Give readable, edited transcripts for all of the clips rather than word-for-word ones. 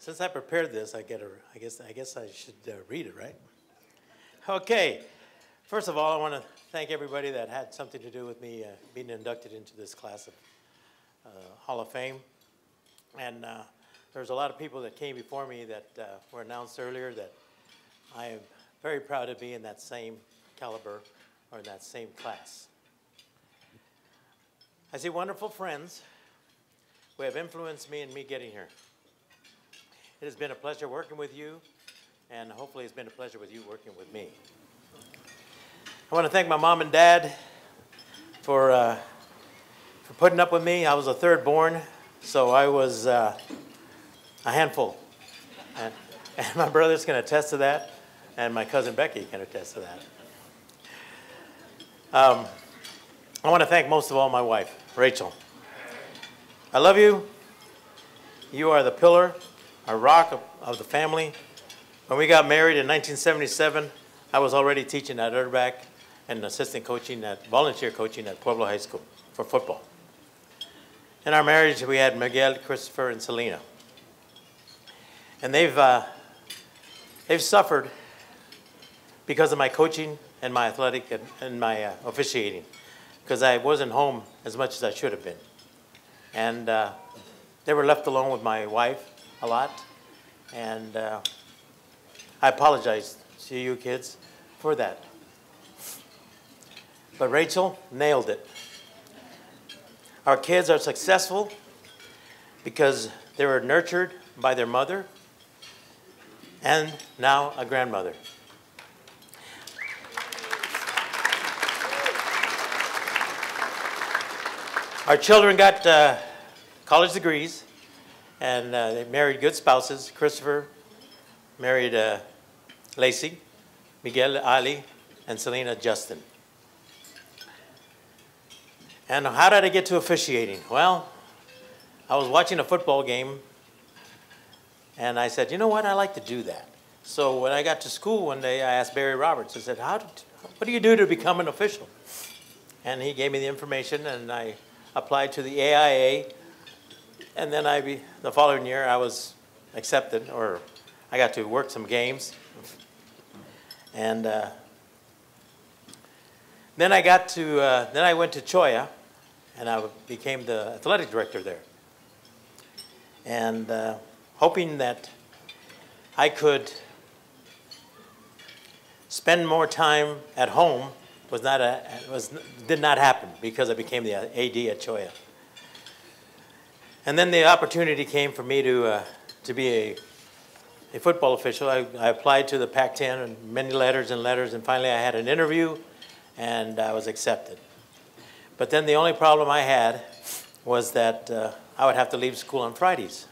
Since I prepared this, I guess I should read it, right? Okay. First of all, I want to thank everybody that had something to do with me being inducted into this class of Hall of Fame. And there's a lot of people that came before me that were announced earlier that I am very proud to be in that same caliber or in that same class. I see wonderful friends who have influenced me in me getting here. It has been a pleasure working with you, and hopefully it's been a pleasure with you working with me. I want to thank my mom and dad for putting up with me. I was a third born, so I was a handful. And my brother's can attest to that, and my cousin Becky can attest to that. I want to thank most of all my wife, Rachel. I love you. You are the pillar, a rock of the family. When we got married in 1977, I was already teaching at Erback and assistant coaching volunteer coaching at Pueblo High School for football. In our marriage, we had Miguel, Christopher, and Selena. And they've suffered because of my coaching and my athletic and my officiating, because I wasn't home as much as I should have been. And they were left alone with my wife a lot. And I apologize to you kids for that. But Rachel nailed it. Our kids are successful because they were nurtured by their mother and now a grandmother. Our children got college degrees, and they married good spouses. Christopher married Lacey, Miguel Ali, and Selena Justin. And how did I get to officiating? Well, I was watching a football game, and I said, you know what, I like to do that. So when I got to school one day, I asked Barry Roberts, I said, what do you do to become an official? And he gave me the information, and I applied to the AIA, and then the following year I was accepted, or I got to work some games. And then I went to Choya, and I became the athletic director there. And hoping that I could spend more time at home did not happen because I became the AD at Choya. And then the opportunity came for me to be a football official. I applied to the Pac-10 and many letters, and finally I had an interview, and I was accepted. But then the only problem I had was that I would have to leave school on Fridays.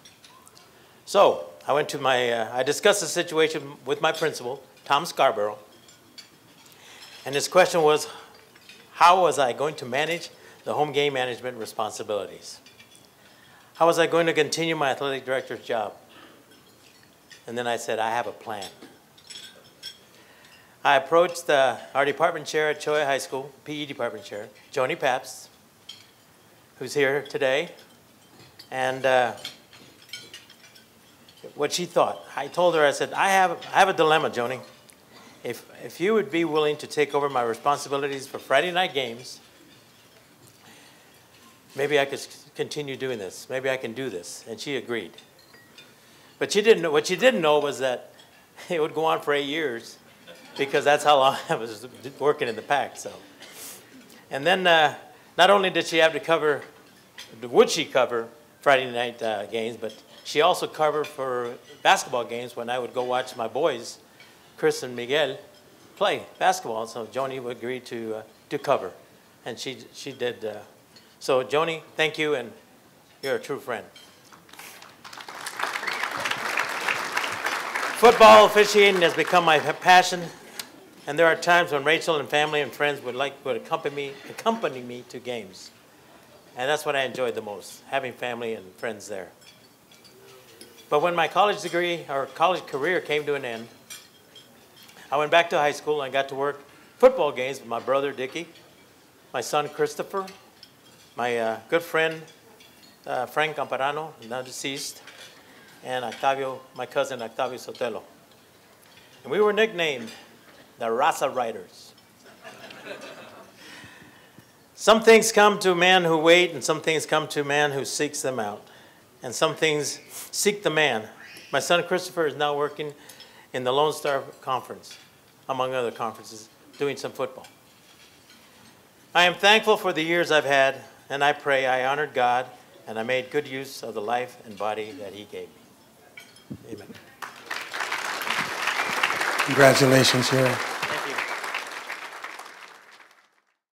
So I went to I discussed the situation with my principal, Tom Scarborough, and his question was, how was I going to manage the home game management responsibilities? How was I going to continue my athletic director's job? And then I said, I have a plan. I approached our department chair at Choya High School, PE department chair, Joni Pabst, who's here today, and what she thought. I told her, I said, I have a dilemma, Joni. If you would be willing to take over my responsibilities for Friday night games, maybe I could continue doing this. Maybe I can do this. And she agreed. But what she didn't know was that it would go on for 8 years, because that's how long I was working in the Pac. So, and then not only did she have to would she cover Friday night games, but she also covered for basketball games when I would go watch my boys, Chris and Miguel, play basketball. So Joni would agree to cover, and she did. So Joni, thank you, and you're a true friend. Football officiating has become my passion, and there are times when Rachel and family and friends would accompany me to games. And that's what I enjoyed the most, having family and friends there. But when my college career came to an end, I went back to high school and got to work football games with my brother Dickie, my son Christopher, my good friend Frank Camparano, now deceased, and Octavio, my cousin Octavio Sotelo. And we were nicknamed the Raza Riders. Some things come to man who wait, and some things come to man who seeks them out. And some things seek the man. My son Christopher is now working in the Lone Star Conference, among other conferences, doing some football. I am thankful for the years I've had, and I pray I honored God and I made good use of the life and body that He gave me. Amen. Congratulations, Harry.